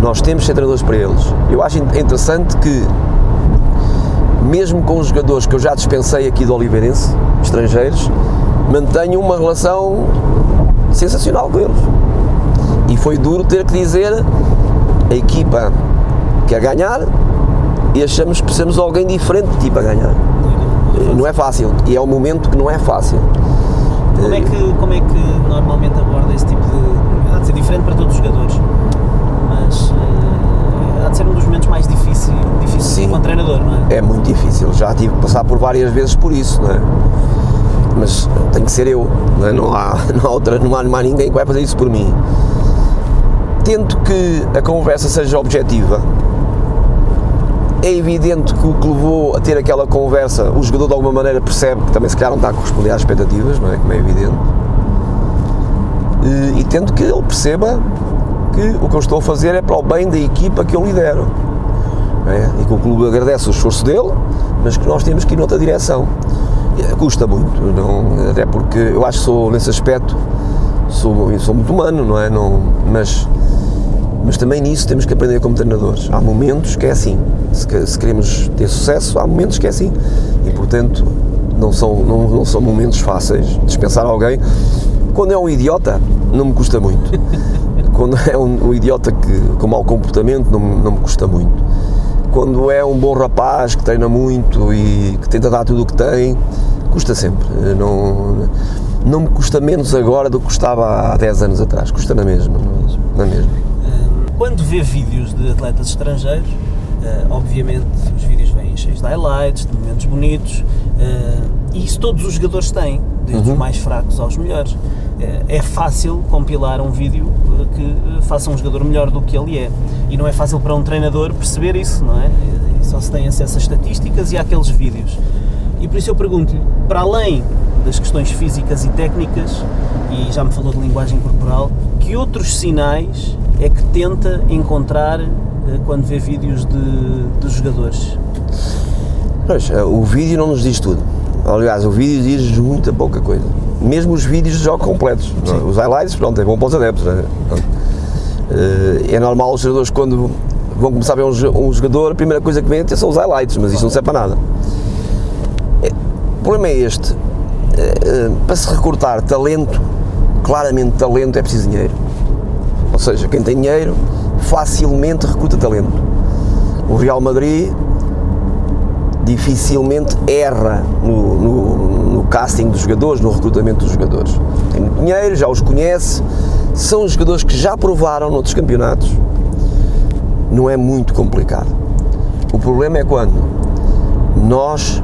nós temos que ser treinadores para eles. Eu acho interessante que, mesmo com os jogadores que eu já dispensei aqui do Oliveirense, estrangeiros, mantenho uma relação sensacional com eles. E foi duro ter que dizer: a equipa quer ganhar e achamos que precisamos de alguém diferente de ti para ganhar. Não é fácil, e é um momento que não é fácil. Como é que normalmente aborda esse tipo de... Há de ser diferente para todos os jogadores, mas há de ser um dos momentos mais difíceis como treinador, não é? É muito difícil, já tive que passar por várias vezes por isso, não é? Mas tem que ser eu, não é? Não há ninguém que vai fazer isso por mim. Tento que a conversa seja objetiva, é evidente que o que levou a ter aquela conversa, o jogador de alguma maneira percebe que também se calhar não está a corresponder às expectativas, não é? Como é evidente. E tento que ele perceba que o que eu estou a fazer é para o bem da equipa que eu lidero. É? E que o clube agradece o esforço dele, mas que nós temos que ir noutra direção. Custa muito, não, até porque eu acho que sou, nesse aspecto, sou muito humano, não é? Não, mas também nisso temos que aprender como treinadores. Há momentos que é assim, se queremos ter sucesso, há momentos que é assim, e portanto não são momentos fáceis. Dispensar alguém, quando é um idiota, não me custa muito. Quando é um idiota com mau comportamento, não me custa muito. Quando é um bom rapaz que treina muito e que tenta dar tudo o que tem, custa sempre. Não me custa menos agora do que custava há 10 anos atrás, custa na mesma. Quando vê vídeos de atletas estrangeiros, obviamente os vídeos vêm cheios de highlights, de momentos bonitos, e isso todos os jogadores têm, desde os mais fracos aos melhores. É fácil compilar um vídeo que faça um jogador melhor do que ele é, e não é fácil para um treinador perceber isso, não é? Só se tem acesso às estatísticas e àqueles vídeos. E por isso eu pergunto-lhe, para além das questões físicas e técnicas, e já me falou de linguagem corporal, que outros sinais é que tenta encontrar quando vê vídeos de jogadores? Pois, o vídeo não nos diz tudo. Aliás, o vídeo diz muita pouca coisa. Mesmo os vídeos de jogos completos. Os highlights, pronto, é bom para os adeptos. Não é? É normal os jogadores, quando vão começar a ver um jogador, a primeira coisa que vem são os highlights, mas isso não serve para nada. O problema é este. Para se recrutar talento, claramente talento é preciso dinheiro. Ou seja, quem tem dinheiro facilmente recruta talento. O Real Madrid dificilmente erra no casting dos jogadores, no recrutamento dos jogadores. Tem muito dinheiro, já os conhece, são jogadores que já provaram noutros campeonatos. Não é muito complicado. O problema é quando nós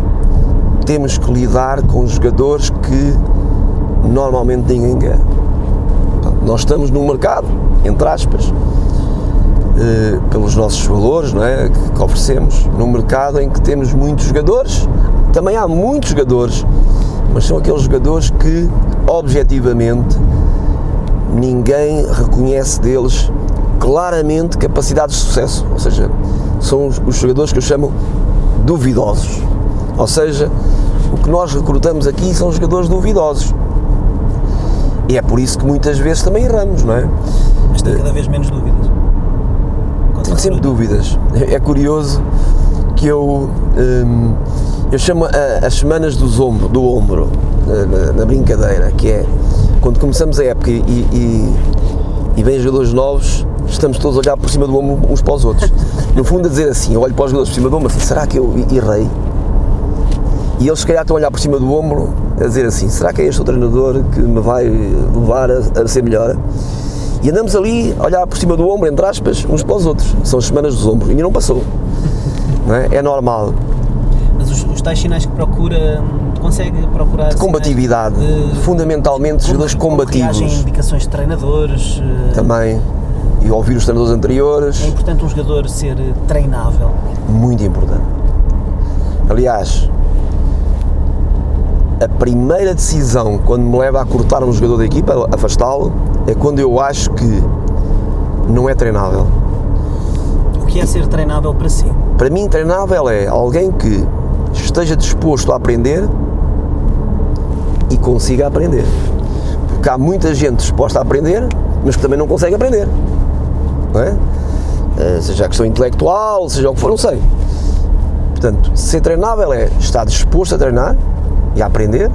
temos que lidar com jogadores que normalmente ninguém quer. Nós estamos num mercado, entre aspas, pelos nossos valores, não é, que oferecemos, num mercado em que temos muitos jogadores, também há muitos jogadores, mas são aqueles jogadores que, objetivamente, ninguém reconhece deles claramente capacidades de sucesso, ou seja, são os jogadores que eu chamo duvidosos, ou seja, o que nós recrutamos aqui são jogadores duvidosos, e é por isso que muitas vezes também erramos, não é? Mas tem cada vez menos dúvidas. Tenho sempre dúvidas. É curioso que eu chamo as semanas do ombro, na brincadeira, que é quando começamos a época e vêm jogadores novos, estamos todos a olhar por cima do ombro uns para os outros. No fundo a dizer assim, eu olho para os jogadores por cima do ombro assim, será que eu errei? E eles se calhar estão a olhar por cima do ombro a dizer assim, será que é este o treinador que me vai levar a ser melhor? E andamos ali a olhar por cima do ombro, entre aspas, uns para os outros. São as semanas dos ombros. Ainda não passou. Não é? É normal. Mas os tais sinais que procura, consegue procurar... De combatividade. Fundamentalmente, jogadores combativos. Reagem indicações de treinadores. Também. E ouvir os treinadores anteriores. É importante um jogador ser treinável. Muito importante. Aliás, a primeira decisão, quando me leva a cortar um jogador da equipa, afastá-lo, é quando eu acho que não é treinável. O que é ser treinável para si? Para mim, treinável é alguém que esteja disposto a aprender e consiga aprender. Porque há muita gente disposta a aprender, mas que também não consegue aprender. Não é? Seja a questão intelectual, seja o que for, não sei. Portanto, ser treinável é estar disposto a treinar e a aprender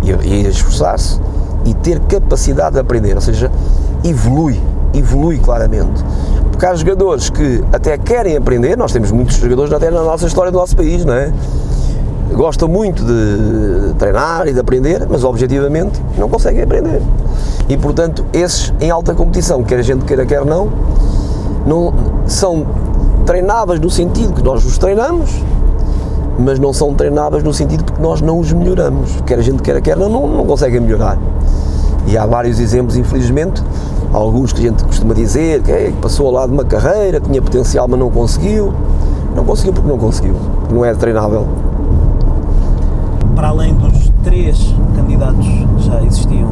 e a esforçar-se e ter capacidade de aprender, ou seja, evolui claramente. Porque há jogadores que até querem aprender, nós temos muitos jogadores até na nossa história do nosso país, não é? Gostam muito de treinar e de aprender, mas objetivamente não conseguem aprender. E portanto, esses em alta competição, quer a gente queira, quer não são treináveis no sentido que nós os treinamos, mas não são treináveis no sentido que nós não os melhoramos. Quer a gente queira, quer não conseguem melhorar. E há vários exemplos, infelizmente, alguns que a gente costuma dizer que passou ao lado de uma carreira, tinha potencial mas não conseguiu, Não conseguiu porque não conseguiu, não é treinável. Para além dos 3 candidatos que já existiam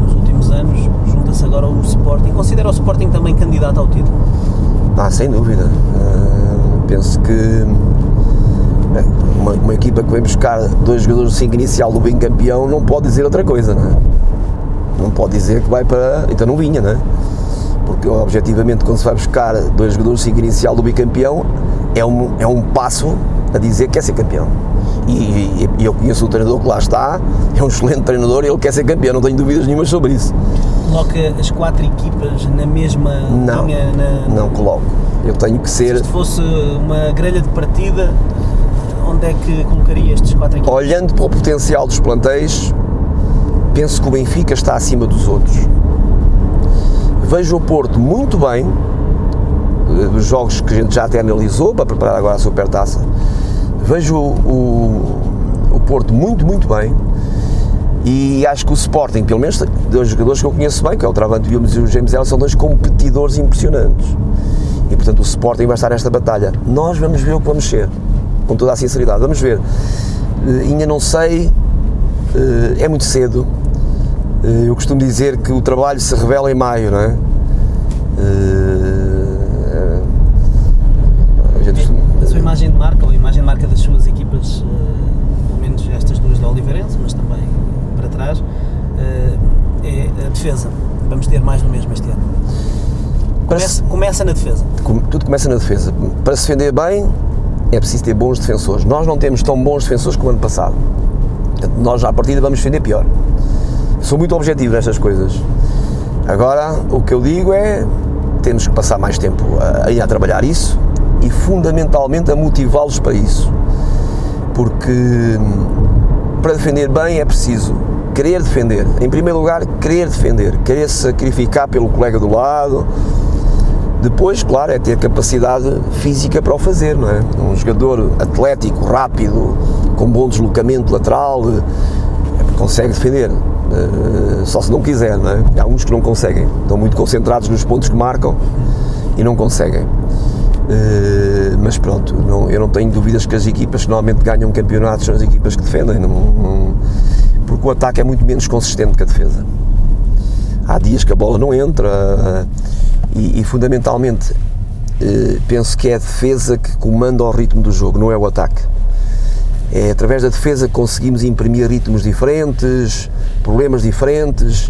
nos últimos anos, junta-se agora o Sporting. Considera o Sporting também candidato ao título? Sem dúvida. Penso que uma equipa que vem buscar 2 jogadores do 5 inicial do bicampeão não pode dizer outra coisa, não é? Não pode dizer que vai para... Então não vinha, não é? Porque objetivamente quando se vai buscar 2 jogadores do 5 inicial do bicampeão é um passo a dizer que quer ser campeão. E eu conheço o treinador que lá está, é um excelente treinador e ele quer ser campeão, não tenho dúvidas nenhumas sobre isso. Coloca as 4 equipas na mesma linha? Não coloco. Eu tenho que ser... Se fosse uma grelha de partida, onde é que colocaria estes 4 equipas? Olhando para o potencial dos plantéis, penso que o Benfica está acima dos outros. Vejo o Porto muito bem, dos jogos que a gente já até analisou para preparar agora a Supertaça. Vejo o Porto muito bem e acho que o Sporting, pelo menos 2 jogadores que eu conheço bem, que é o Travante Williams e o James Ellis, são 2 competidores impressionantes e portanto o Sporting vai estar nesta batalha. Nós vamos ver o que vamos ser, com toda a sinceridade, vamos ver. Ainda não sei, é muito cedo. Eu costumo dizer que o trabalho se revela em maio, não é? A sua imagem de marca, ou a imagem de marca das suas equipas, pelo menos estas 2 da Oliveirense, mas também para trás, é a defesa. Vamos ter mais do mesmo este ano. Começa na defesa. Tudo começa na defesa. Para se defender bem, é preciso ter bons defensores. Nós não temos tão bons defensores como o ano passado. Nós, à partida, vamos defender pior. Sou muito objetivo nestas coisas. Agora, o que eu digo é, temos que passar mais tempo a trabalhar isso e, fundamentalmente, a motivá-los para isso. Porque, para defender bem, é preciso querer defender. Em primeiro lugar, querer defender. Querer sacrificar pelo colega do lado. Depois, claro, é ter capacidade física para o fazer, não é? Um jogador atlético, rápido, com bom deslocamento lateral, consegue defender. Só se não quiser, não é? Há uns que não conseguem, estão muito concentrados nos pontos que marcam e não conseguem. Mas pronto, eu não tenho dúvidas que as equipas que normalmente ganham campeonatos são as equipas que defendem, porque o ataque é muito menos consistente que a defesa. Há dias que a bola não entra e fundamentalmente penso que é a defesa que comanda o ritmo do jogo, não é o ataque. É através da defesa que conseguimos imprimir ritmos diferentes, problemas diferentes.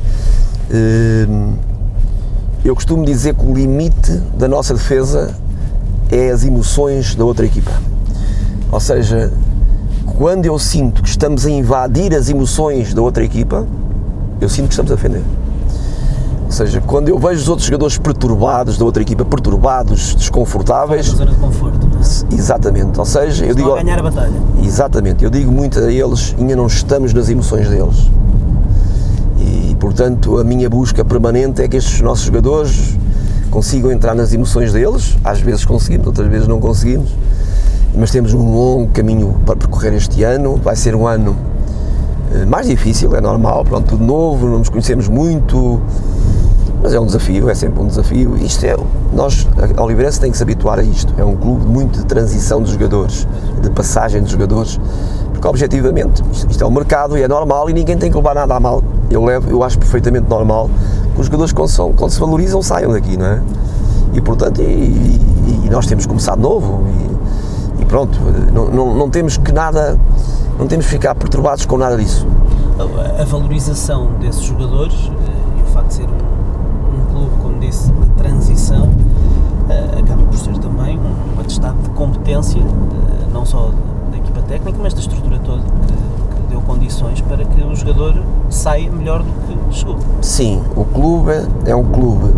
Eu costumo dizer que o limite da nossa defesa é as emoções da outra equipa. Ou seja, quando eu sinto que estamos a invadir as emoções da outra equipa, eu sinto que estamos a defender. Ou seja, quando eu vejo os outros jogadores perturbados, da outra equipa perturbados, desconfortáveis... É a zona de conforto, não é? Exatamente, ou seja... Eu digo a ganhar a batalha. Exatamente, eu digo muito a eles, ainda não estamos nas emoções deles. E, portanto, a minha busca permanente é que estes nossos jogadores consigam entrar nas emoções deles. Às vezes conseguimos, outras vezes não conseguimos. Mas temos um longo caminho para percorrer este ano. Vai ser um ano mais difícil, é normal, pronto, tudo novo, não nos conhecemos muito... Mas é um desafio, é sempre um desafio. A Oliveirense tem que se habituar a isto. É um clube muito de transição de jogadores, de passagem de jogadores, porque objetivamente isto é um mercado e é normal e ninguém tem que levar nada a mal. Eu acho perfeitamente normal que os jogadores quando se valorizam saiam daqui, não é? E portanto, e nós temos que começar de novo e pronto, não temos que ficar perturbados com nada disso. A valorização desses jogadores e o facto de ser um clube, como disse, de transição, acaba por ser também um atestado de competência, não só da equipa técnica, mas da estrutura toda, que deu condições para que o jogador saia melhor do que chegou. Sim, o clube é um clube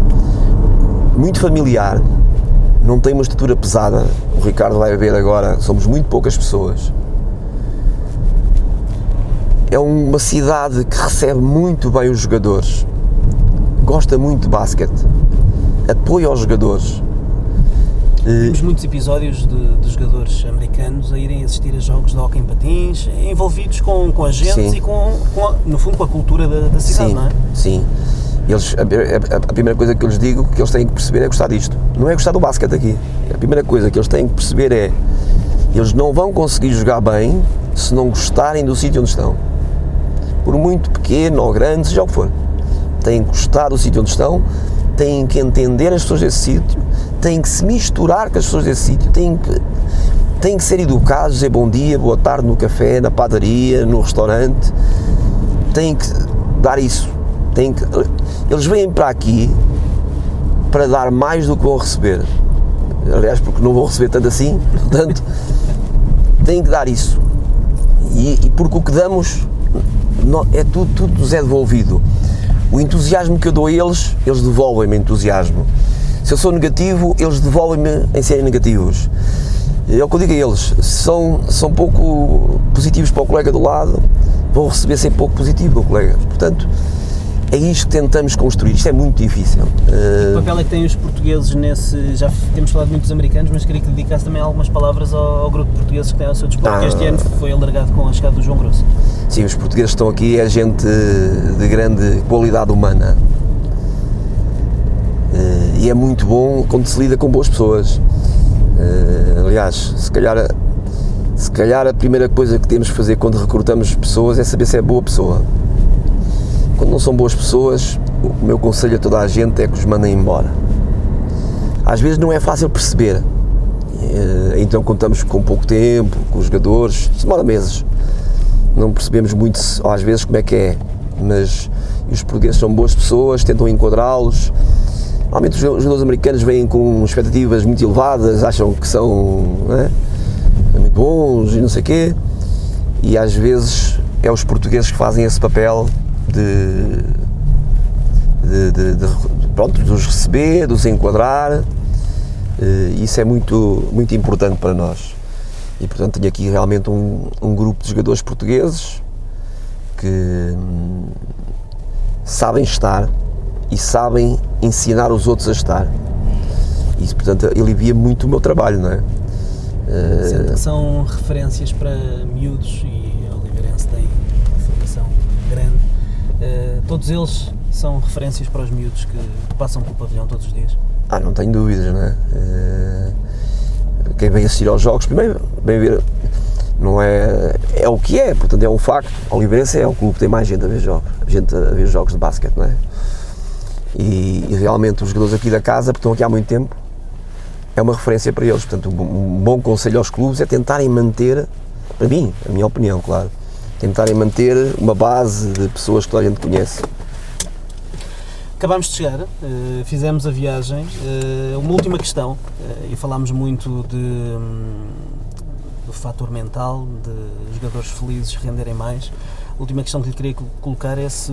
muito familiar, não tem uma estrutura pesada. O Ricardo vai ver agora, somos muito poucas pessoas. É uma cidade que recebe muito bem os jogadores, gosta muito de basquete, apoia os jogadores. Temos muitos episódios de jogadores americanos a irem assistir a jogos de hóquei em patins, envolvidos com agentes. Sim. E no fundo com a cultura da cidade, sim, não é? Sim, Eles, a primeira coisa que eu lhes digo que eles têm que perceber é gostar disto. Não é gostar do basquete aqui. A primeira coisa que eles têm que perceber é eles não vão conseguir jogar bem se não gostarem do sítio onde estão. Por muito pequeno ou grande, seja o que for. Têm que gostar do sítio onde estão, têm que entender as pessoas desse sítio, têm que se misturar com as pessoas desse sítio, têm que ser educados, dizer bom dia, boa tarde no café, na padaria, no restaurante. Têm que dar isso. Eles vêm para aqui para dar mais do que vão receber. Aliás, porque não vão receber tanto assim, portanto, têm que dar isso. E porque o que damos é tudo nos é devolvido. O entusiasmo que eu dou a eles, eles devolvem-me entusiasmo. Se eu sou negativo, eles devolvem-me em serem negativos. É o que eu digo a eles, se são pouco positivos para o colega do lado, vão receber sempre pouco positivo do colega. Portanto, é isto que tentamos construir, isto é muito difícil. Que papel é que têm os portugueses nesse, já temos falado muito dos americanos, mas queria que dedicasse também algumas palavras ao grupo de portugueses que tem ao seu dispor, que este ano foi alargado com a chegada do João Grosso. Sim, os portugueses que estão aqui é gente de grande qualidade humana. E é muito bom quando se lida com boas pessoas. Aliás, se calhar a primeira coisa que temos que fazer quando recrutamos pessoas é saber se é boa pessoa. Quando não são boas pessoas, o meu conselho a toda a gente é que os mandem embora. Às vezes não é fácil perceber, então contamos com pouco tempo, com os jogadores, demora meses. Não percebemos muito, às vezes, como é que é, mas os portugueses são boas pessoas, tentam enquadrá-los. Normalmente os jogadores americanos vêm com expectativas muito elevadas, acham que são muito bons e não sei o quê, e às vezes é os portugueses que fazem esse papel de os receber, de os enquadrar, e isso é muito, muito importante para nós. E portanto tenho aqui realmente um grupo de jogadores portugueses que sabem estar e sabem ensinar os outros a estar. Isso, portanto, alivia muito o meu trabalho, não é? Sendo que são referências para miúdos e a Oliveirense tem uma formação grande, todos eles são referências para os miúdos que passam pelo pavilhão todos os dias? Não tenho dúvidas, não é? Quem vem assistir aos jogos, primeiro, vem ver, não é o que é, portanto é um facto. A Oliveirense é o clube que tem mais gente a ver jogos de basquete, não é? E realmente os jogadores aqui da casa, porque estão aqui há muito tempo, é uma referência para eles. Portanto, um bom conselho aos clubes é tentarem manter, para mim, a minha opinião, claro, tentarem manter uma base de pessoas que toda a gente conhece. Acabámos de chegar, fizemos a viagem, uma última questão, e falámos muito do fator mental, de jogadores felizes renderem mais. A última questão que lhe queria colocar é se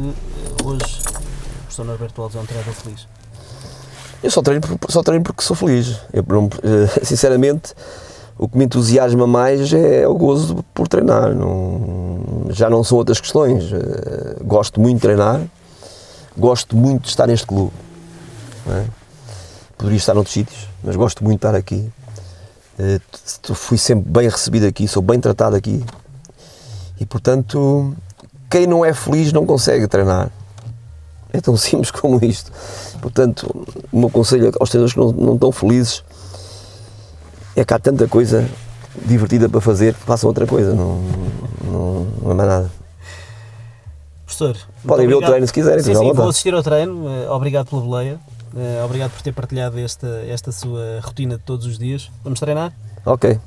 hoje o professor Norberto Alves é um treinador feliz. Eu só treino porque sou feliz. Sinceramente, o que me entusiasma mais é o gozo por treinar. Já não são outras questões. Gosto muito de treinar, gosto muito de estar neste clube. Não é? Poderia estar noutros sítios, mas gosto muito de estar aqui. Fui sempre bem recebido aqui, sou bem tratado aqui. E, portanto, quem não é feliz não consegue treinar. É tão simples como isto. Portanto, o meu conselho aos treinadores que não estão felizes é que há tanta coisa divertida para fazer que façam outra coisa, não é mais nada. Professor, podem ver o treino se quiserem. Sim, vou assistir ao treino. Obrigado pela boleia. Obrigado por ter partilhado esta sua rotina de todos os dias. Vamos treinar? Ok.